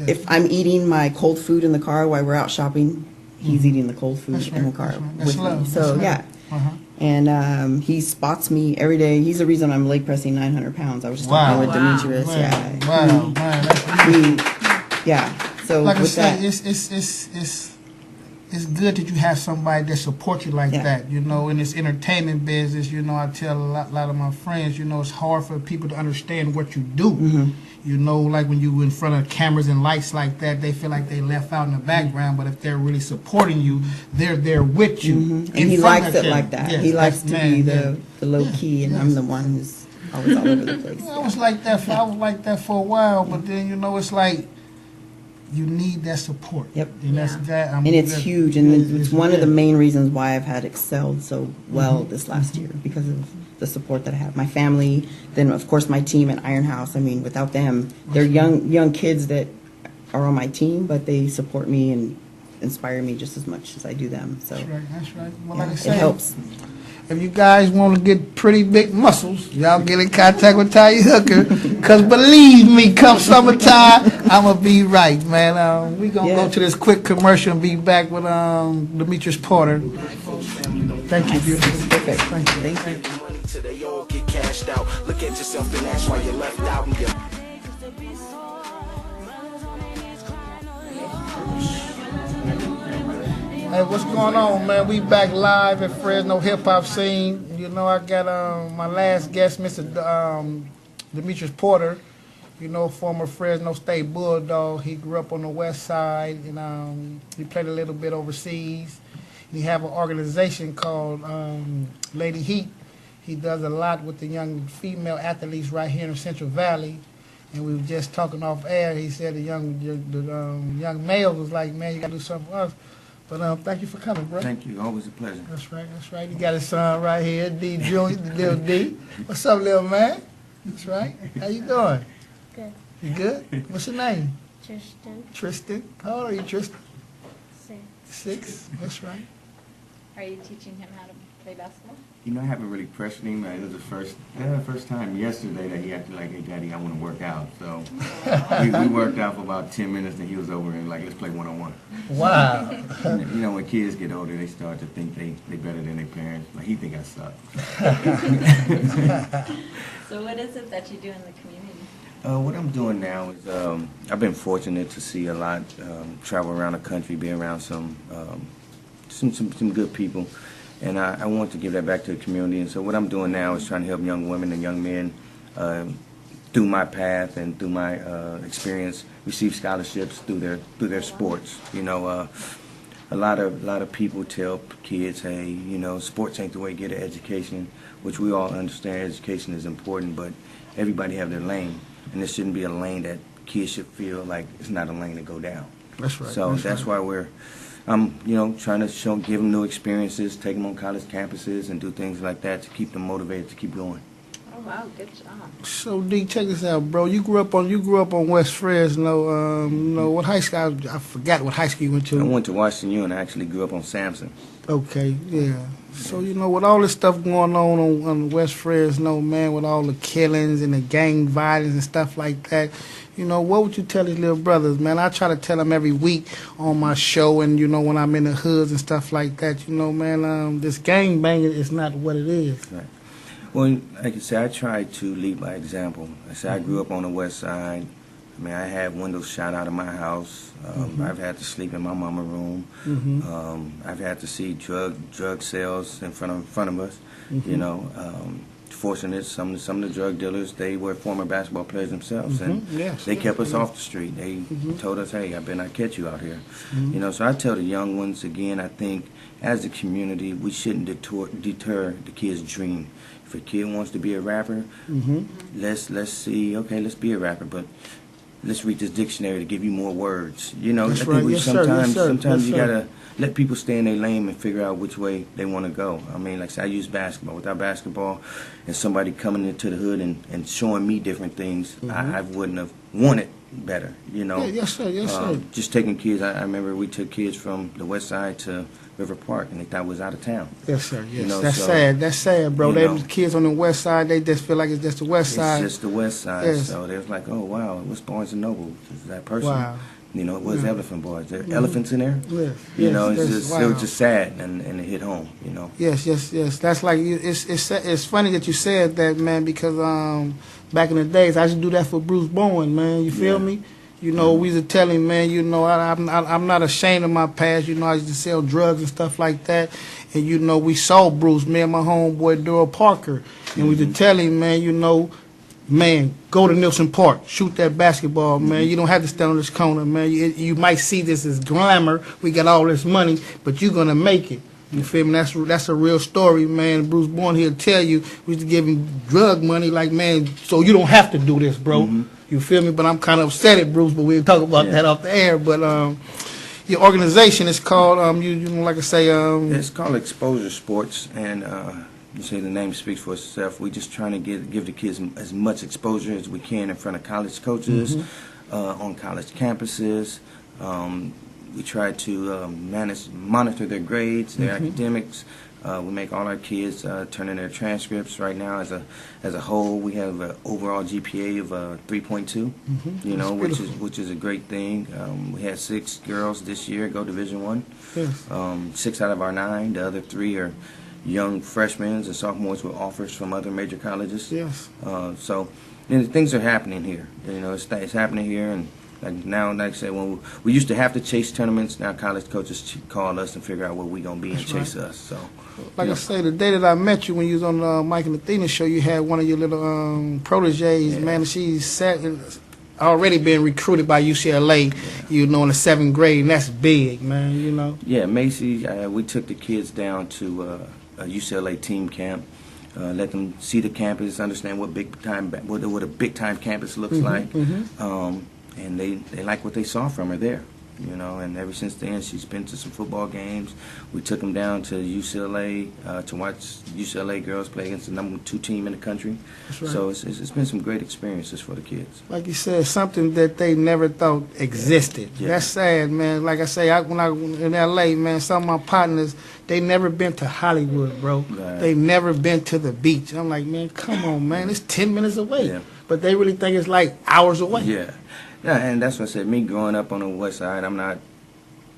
If I'm eating my cold food in the car while we're out shopping, he's eating the cold food in the car with me. So, yeah. And he spots me every day. He's the reason I'm leg pressing 900 pounds. I was just talking with Demetrius. Yeah. So like I with say, that, it's good that you have somebody that supports you like that, you know. In this entertainment business, you know, I tell a lot of my friends, you know, it's hard for people to understand what you do. You know, like when you in front of cameras and lights like that, they feel like they left out in the background. But if they're really supporting you, they're there with you. And he likes it like that. He likes to be the low key, and I'm the one who's always all over the place. I was like that for a while, but then you know, it's like you need that support. And that's that. And it's huge, and it's one of the main reasons why I've had excelled so well this last year, because of the support that I have. My family, then of course my team at Iron House. I mean, without them, they're young kids that are on my team, but they support me and inspire me just as much as I do them. So that's right. Well, like I it say, helps. If you guys want to get pretty big muscles, y'all get in contact with Tonya Hooker. Because believe me, come summertime, I'm going to be right, man. We're going to go to this quick commercial and be back with Demetrius Porter. Thank you, beautiful. Perfect. Thank you. Till they all get cashed out. Look at yourself and ask why you're left out. Hey, what's going on, man? We back live at Fresno Hip Hop Scene. You know, I got my last guest, Mr. Demetrius Porter. You know, former Fresno State Bulldog. He grew up on the west side, and he played a little bit overseas. He have an organization called Lady Heat. He does a lot with the young female athletes right here in the Central Valley. And we were just talking off air. He said the young males was like, man, you got to do something for us. But thank you for coming, bro. Thank you. Always a pleasure. That's right. That's right. He got his son right here, D. Junior, little D. What's up, little man? That's right. How you doing? Good. You good? What's your name? Tristan. Tristan. How old are you, Tristan? 6. 6. That's right. Are you teaching him how to play basketball? You know, I haven't really pressured him. It was the first time yesterday that he acted like, hey, Daddy, I want to work out. So we worked out for about 10 minutes, and he was over and like, let's play one-on-one. Wow. You know, when kids get older, they start to think they better than their parents. Like, he think I suck. So what is it that you do in the community? What I'm doing now is I've been fortunate to see a lot, travel around the country, be around some good people. And I want to give that back to the community. And so what I'm doing now is trying to help young women and young men through my path and through my experience receive scholarships through their sports. You know, a lot of people tell kids, hey, you know, sports ain't the way to get an education, which we all understand education is important, but everybody have their lane. And this shouldn't be a lane that kids should feel like it's not a lane to go down. That's right. So that's why I'm, you know, trying to give them new experiences, take them on college campuses, and do things like that to keep them motivated to keep going. Oh wow, good job. So D, check this out, bro. You grew up on West Fresno. You know what high school? I forgot what high school you went to. I went to Washington U, and I actually grew up on Sampson. Okay, yeah. So, you know, with all this stuff going on West Fresno, man, with all the killings and the gang violence and stuff like that, you know, what would you tell these little brothers, man? I try to tell them every week on my show and, you know, when I'm in the hoods and stuff like that, you know, man, this gang banging is not what it is. Right. Well, like you said, I try to lead by example. I said I grew up on the west side. I mean, I had windows shot out of my house. I've had to sleep in my mama room. I've had to see drug sales in front of us. You know, fortunate some of the drug dealers, they were former basketball players themselves, and they kept us off the street. They told us, hey, I better not catch you out here. You know, so I tell the young ones again. I think as a community, we shouldn't deter the kid's dream. If a kid wants to be a rapper, let's see. Okay, let's be a rapper, but let's read this dictionary to give you more words. You know, that's I think right. sometimes you gotta let people stay in their lane and figure out which way they want to go. I mean, like I said, I use basketball. Without basketball, and somebody coming into the hood and showing me different things, I wouldn't have wanted better. You know, yes sir. Just taking kids. I remember we took kids from the west side to River Park, and they thought we was out of town. Yes, sir. Yes, you know, that's sad. That's sad, bro. The kids on the west side, they just feel like it's just the west side. It's just the west side. Yes. So they was like, oh wow, what's Barnes and Noble? Is that person? Wow. You know, it was Elephant Boys. There elephants in there. Yes. You know, yes, it was just sad, and it hit home. You know. Yes. That's like it's funny that you said that, man, because back in the days I used to do that for Bruce Bowen, man. You feel me? You know, we used to tell him, man, you know, I'm not ashamed of my past. You know, I used to sell drugs and stuff like that. And, you know, we saw Bruce, me and my homeboy, Daryl Parker. And we used to tell him, man, you know, man, go to Nielsen Park, shoot that basketball, man. You don't have to stand on this corner, man. You might see this as glamour. We got all this money, but you're going to make it. You feel me? That's a real story, man. Bruce Bowen, he'll tell you, we used to give him drug money, like, man, so you don't have to do this, bro. You feel me? But I'm kind of upset at Bruce, but we'll talk about that off the air. But your organization is called, you know, like I say... it's called Exposure Sports, and you say the name speaks for itself. We're just trying to give the kids as much exposure as we can in front of college coaches, on college campuses. We try to monitor their grades, their academics. We make all our kids turn in their transcripts. Right now, as a whole, we have an overall GPA of 3.2. You know, which is a great thing. We had 6 girls this year go Division I. Yes. 6 out of our 9. The other 3 are young freshmen and sophomores with offers from other major colleges. Yes. So, you know, things are happening here. You know, it's happening here, and Like now, like I said, when we used to have to chase tournaments, now college coaches call us and figure out where we gonna be and chase us. So, like I say, the day that I met you when you was on the Mike and Athena show, you had one of your little proteges, man. She's already been recruited by UCLA, you know, in the 7th grade, and that's big, man. You know. Yeah, Macy, we took the kids down to a UCLA team camp. Let them see the campus, understand what a big time campus looks like, and they like what they saw from her there, you know. And ever since then, she's been to some football games. We took them down to UCLA to watch UCLA girls play against the number 2 team in the country. That's right. So it's been some great experiences for the kids. Like you said, something that they never thought existed. Yeah. That's sad, man. Like I say, when I was in L.A., man, some of my partners, they never been to Hollywood, bro. Right. They never been to the beach. I'm like, man, come on, man. It's 10 minutes away. Yeah. But they really think it's like hours away. Yeah. Yeah, and that's what I said. Me growing up on the West Side, I'm not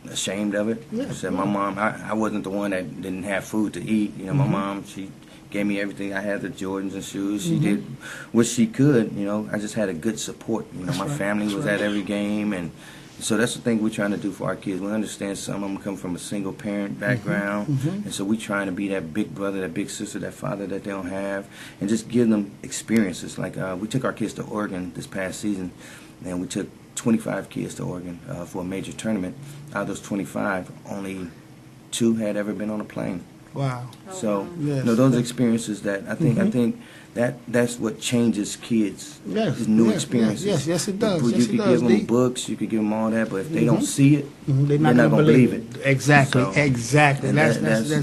ashamed of it. Yeah, I said my mom, I wasn't the one that didn't have food to eat. You know, my mom, she gave me everything. I had the Jordans and shoes. She did what she could. You know, I just had a good support. You know, my family was at every game, and so that's the thing we're trying to do for our kids. We understand some of them come from a single parent background, and so we're trying to be that big brother, that big sister, that father that they don't have, and just give them experiences. Like we took our kids to Oregon this past season, and we took 25 kids to Oregon for a major tournament. Out of those 25, only 2 had ever been on a plane. Wow. So, you know, those experiences that I think that's what changes kids. Yes. Is new experiences. Yes, it does. You could give them books, you could give them all that, but if they don't see it, they're not going to believe it. Exactly. So, exactly. That's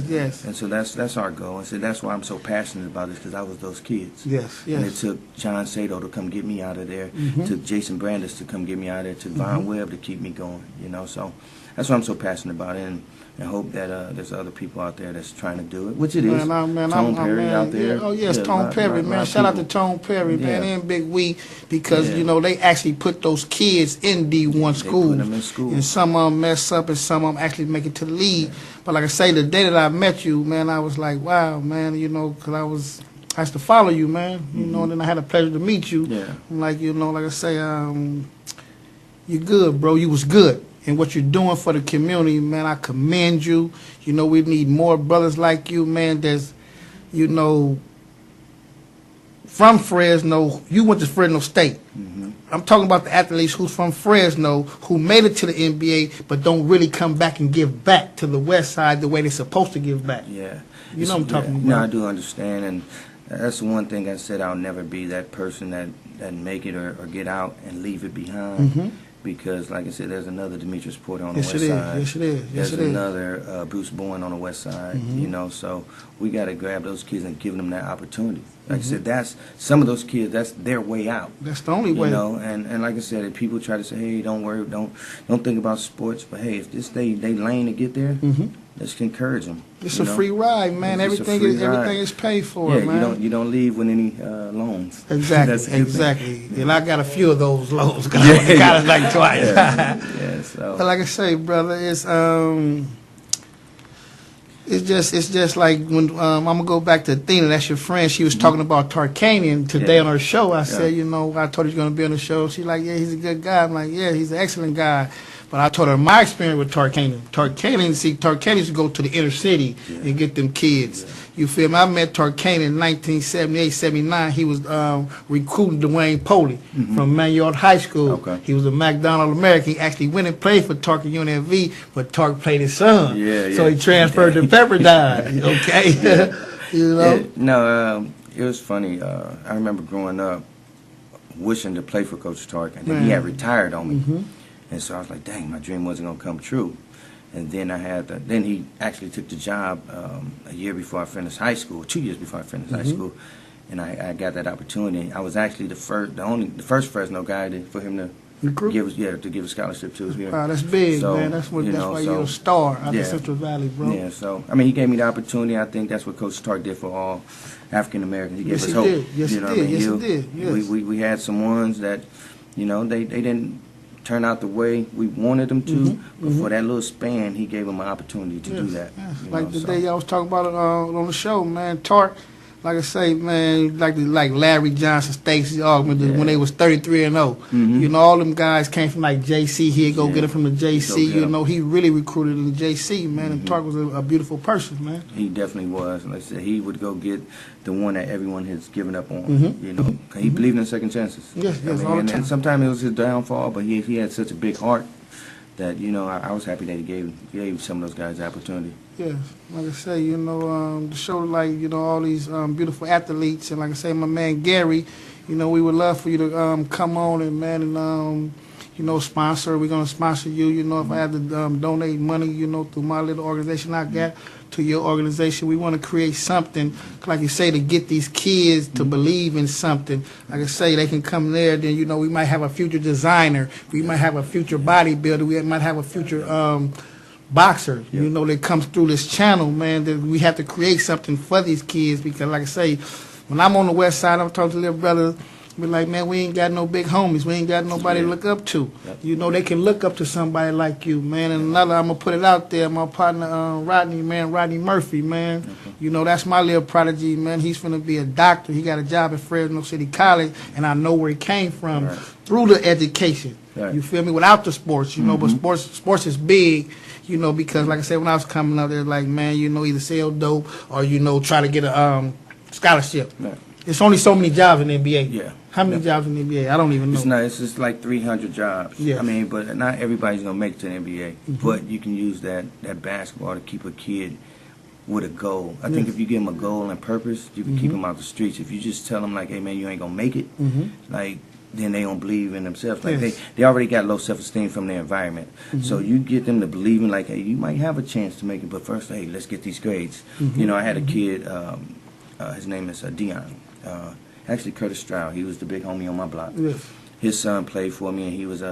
yes. And so that's our goal. And so that's why I'm so passionate about this, because I was those kids. Yes. And it took John Sato to come get me out of there. It took Jason Brandis to come get me out of there. It took Von Webb to keep me going. You know, so that's what I'm so passionate about it. And hope that there's other people out there that's trying to do it, which it is. Tone Perry out there. Yeah. Oh, yes, Tone Perry, man. Shout out to Tone Perry, man, and Big Wee, because, you know, they actually put those kids in D1 schools. They put them in school. And some of them mess up and some of them actually make it to the league. But like I say, the day that I met you, man, I was like, wow, man, you know, because I used to follow you, man, you know, and then I had a pleasure to meet you. Yeah. Like, you know, like I say, you're good, bro. You was good. And what you're doing for the community, man, I commend you. You know, we need more brothers like you, man, that's, you know, from Fresno. You went to Fresno State. I'm talking about the athletes who's from Fresno, who made it to the NBA, but don't really come back and give back to the West Side the way they're supposed to give back. Yeah. You know what I'm talking about. No, I do understand, and that's the one thing I said. I'll never be that person that make it or get out and leave it behind. Because, like I said, there's another Demetrius Porter on the West Side. Yes, it is. There's another Bruce Bowen on the West Side. You know, so we got to grab those kids and give them that opportunity. Like I said, that's some of those kids. That's their way out. That's the only way. You know, and like I said, if people try to say, "Hey, don't worry, don't think about sports," but hey, if this they lane to get there, let's encourage them. It's a free ride, man. Everything is paid for, man. You don't leave with any loans. Exactly. And I got a few of those loans. Got it like twice. So. But like I say, brother, it's just like when I'm gonna go back to Athena. That's your friend. She was talking about Tarkanian today on her show. I said, you know, I told her she's gonna be on the show. She's like, yeah, he's a good guy. I'm like, yeah, he's an excellent guy. But I told her my experience with Tarkanian. Tarkanian used to go to the inner city and get them kids. You feel me? I met Tarkanian in 1978, 79. He was recruiting Dwayne Pelley from Manual High School. Okay. He was a McDonald American. He actually went and played for Tark at UNLV, but Tark played his son. So he transferred to Pepperdine. Okay? You know? No, it was funny. I remember growing up wishing to play for Coach Tark, and then he had retired on me. And so I was like, dang, my dream wasn't going to come true. And then then he actually took the job a year before I finished high school, 2 years before I finished high school. And I got that opportunity. I was actually the first Fresno guy for him to give a scholarship to. Wow, that's big, so, man. That's why you're a star out of Central Valley, bro. Yeah, so, I mean, he gave me the opportunity. I think that's what Coach Stark did for all African Americans. He gave us hope. Yes, he did. Yes. We had some ones that, you know, they didn't turn out the way we wanted them to, but for that little span, he gave them an opportunity to do that. Like the day I was talking about it on the show, man. Tark, like I say, man, like Larry Johnson, Stacey Augman, when they was 33-0. You know, all them guys came from like JC. He'd go get it from the JC. You know, he really recruited in the JC, man. And Tark was a beautiful person, man. He definitely was. Like I said, he would go get the one that everyone has given up on. You know, he believed in second chances. Yes, I mean, all the time. And sometimes it was his downfall, but he had such a big heart that, you know, I was happy that he gave some of those guys the opportunity. Yes, like I say, you know, to show like, you know, all these beautiful athletes, and like I say, my man Gary, you know, we would love for you to come on and, man, and you know, sponsor. We're gonna sponsor you. You know, if I have to donate money, you know, through my little organization I got to your organization, we want to create something, like you say, to get these kids to believe in something. Like I say, they can come there. Then, you know, we might have a future designer. We might have a future bodybuilder. We might have a future boxer, you know, that comes through this channel, man, that we have to create something for these kids, because like I say, when I'm on the west side, I'm talking to little brothers, we're like, man, we ain't got no big homies, we ain't got nobody to look up to. You know, they can look up to somebody like you, man. And another, I'm gonna put it out there, my partner Rodney Murphy, man. You know, that's my little prodigy, man. He's finna be a doctor. He got a job at Fresno City College, and I know where he came from through the education. You feel me? Without the sports, you know, but sports is big, you know, because like I said, when I was coming up there, like, man, you know, either sell dope or, you know, try to get a scholarship. It's only so many jobs in the NBA. How many jobs in the NBA? I don't even know. It's just like 300 jobs. I mean, but not everybody's going to make it to the NBA. But you can use that basketball to keep a kid with a goal. I think if you give them a goal and purpose, you can keep them out the streets. If you just tell them, like, hey, man, you ain't going to make it, like, then they don't believe in themselves. Like they already got low self-esteem from their environment. So you get them to believe in, like, hey, you might have a chance to make it, but first, hey, let's get these grades. You know, I had a kid, his name is Dion. Actually, Curtis Stroud. He was the big homie on my block. His son played for me, and he was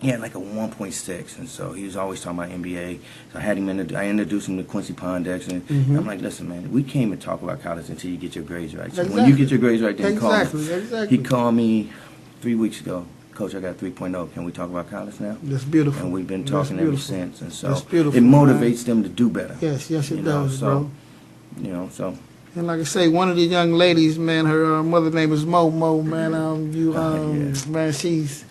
he had like a 1.6, and so he was always talking about NBA. So I had him I introduced him to Quincy Pondex, and I'm like, listen, man, we can't even talk about college until you get your grades right. So when you get your grades right, then call me. He called me 3 weeks ago. Coach, I got 3.0. Can we talk about college now? That's beautiful. And we've been talking ever since, and so it motivates them to do better. Yes, it does, bro. You know, so. And like I say, one of the young ladies, man, her mother's name is Mo, man. Man, she's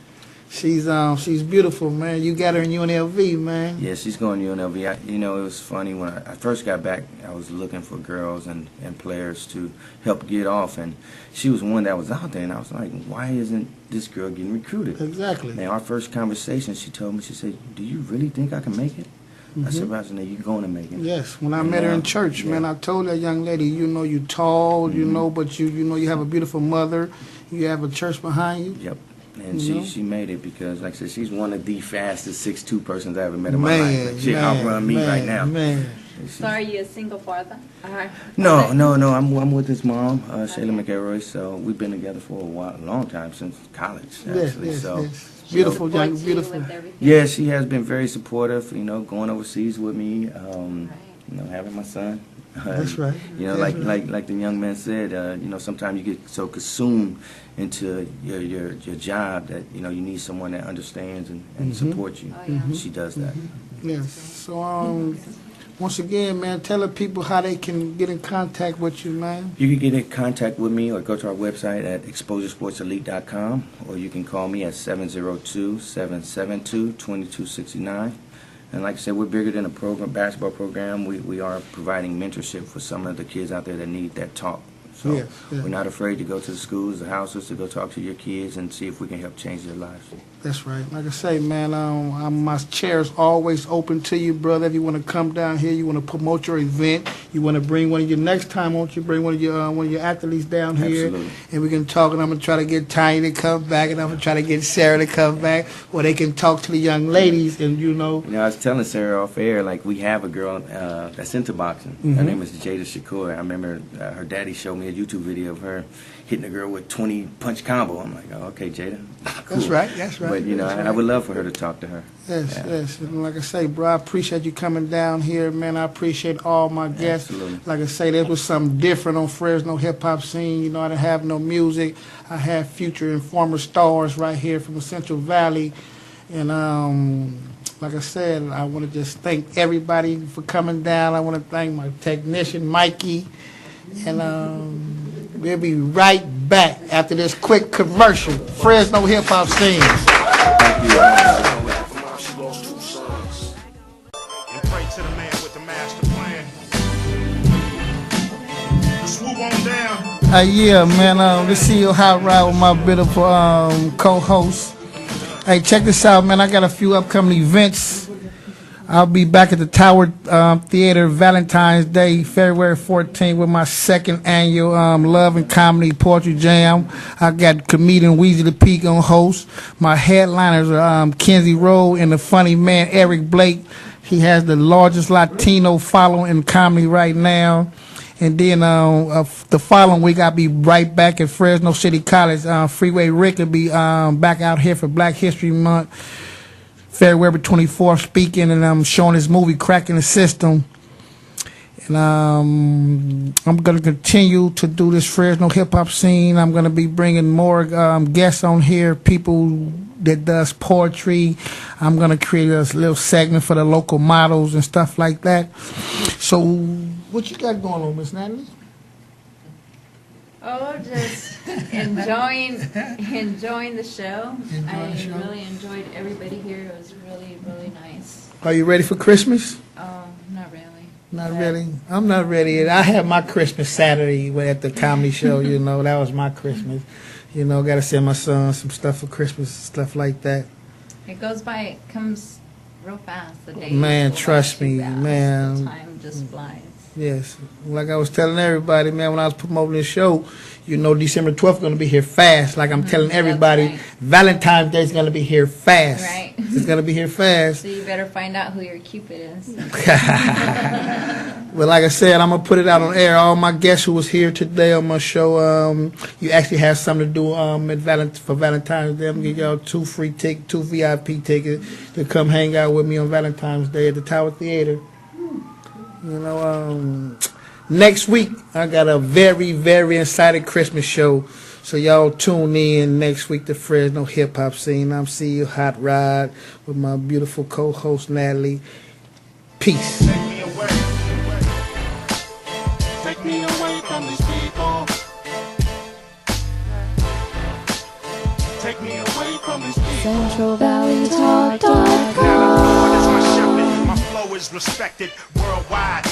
beautiful, man. You got her in UNLV, man. Yeah, she's going to UNLV. You know, it was funny when I first got back. I was looking for girls and players to help get off, and she was one that was out there. And I was like, why isn't this girl getting recruited? Exactly. And our first conversation, she told me, she said, "Do you really think I can make it?" I said, "Roger, you're going to make it." Yes, when I met her in church, man, I told that young lady, you know, you tall, you know, but you know, you have a beautiful mother. You have a church behind you. Yep. And she made it because, like I said, she's one of the fastest 6'2" persons I ever met in my life. Like, she outrun me right now. So are you a single father? No. I'm with his mom, Shayla McElroy. So we've been together for a long time, since college, actually. Yes. Beautiful, beautiful. Yeah, she has been very supportive. You know, going overseas with me. You know, having my son. That's right. You know, like the young man said. You know, sometimes you get so consumed into your job that, you know, you need someone that understands and supports you. She does that. Yes. So once again, man, tell the people how they can get in contact with you, man. You can get in contact with me or go to our website at exposuresportselite.com, or you can call me at 702-772-2269. And like I said, we're bigger than a basketball program. We are providing mentorship for some of the kids out there that need that talk. So we're not afraid to go to the schools, the houses, to go talk to your kids and see if we can help change their lives. That's right. Like I say, man, my chair is always open to you, brother. If you want to come down here, you want to promote your event, you want to bring one of your next time, won't you bring one of your athletes down here, and we can talk. And I'm gonna try to get Tanya to come back, and I'm gonna try to get Sarah to come back, where they can talk to the young ladies, and you know. You know, I was telling Sarah off air, like, we have a girl that's into boxing. Her name is Jada Shakur. I remember her daddy showed me a YouTube video of her hitting a girl with 20 punch combo. I'm like, oh, okay, Jada. Cool. That's right. But, you know, I would love for her to talk to her. Yes. And like I say, bro, I appreciate you coming down here, man. I appreciate all my guests. Absolutely. Like I say, there was something different on Fresno hip-hop scene. You know, I didn't have no music. I had future and former stars right here from the Central Valley. And like I said, I want to just thank everybody for coming down. I want to thank my technician, Mikey. And we'll be right back after this quick commercial. Fresno hip hop scene. And pray to the man with the master plan. Swoop on down. Yeah, man. This is your hot ride with my beautiful co-host. Hey, check this out, man. I got a few upcoming events. I'll be back at the Tower Theater Valentine's Day, February 14th, with my second annual Love and Comedy Poetry Jam. I got comedian Weezy the Peak on host. My headliners are Kenzie Rowe and the funny man Eric Blake. He has the largest Latino following in comedy right now. And then the following week, I'll be right back at Fresno City College. Freeway Rick will be back out here for Black History Month, February 24th, speaking, and I'm showing his movie, Cracking the System. And I'm going to continue to do this Fresno hip-hop scene. I'm going to be bringing more guests on here, people that does poetry. I'm going to create a little segment for the local models and stuff like that. So what you got going on, Miss Natalie? Oh, just enjoying the show. I really enjoyed everybody here. It was really, really nice. Are you ready for Christmas? Oh, not really. Not really. I'm not ready. I had my Christmas Saturday at the comedy show. You know, that was my Christmas. You know, got to send my son some stuff for Christmas, stuff like that. It goes by. It comes real fast. The day. Man, trust me, man. The time just flies. Yes, like I was telling everybody, man, when I was promoting this show, you know, December 12th going to be here fast. Like I'm telling everybody, right. Valentine's Day is going to be here fast. Right. It's going to be here fast. So you better find out who your Cupid is. Well, like I said, I'm going to put it out on air. All my guests who was here today on my show, you actually have something to do for Valentine's Day. I'm going to give y'all 2 VIP tickets to come hang out with me on Valentine's Day at the Tower Theater. You know, next week I got a very, very exciting Christmas show. So y'all tune in next week to Fresno Hip Hop Scene. I'm See You Hot Rod with my beautiful co-host Natalie. Peace. Take me away. Take me away from these people. Take me away from these people. CentralValleyTalk.com. Now, my show, my flow is respected worldwide.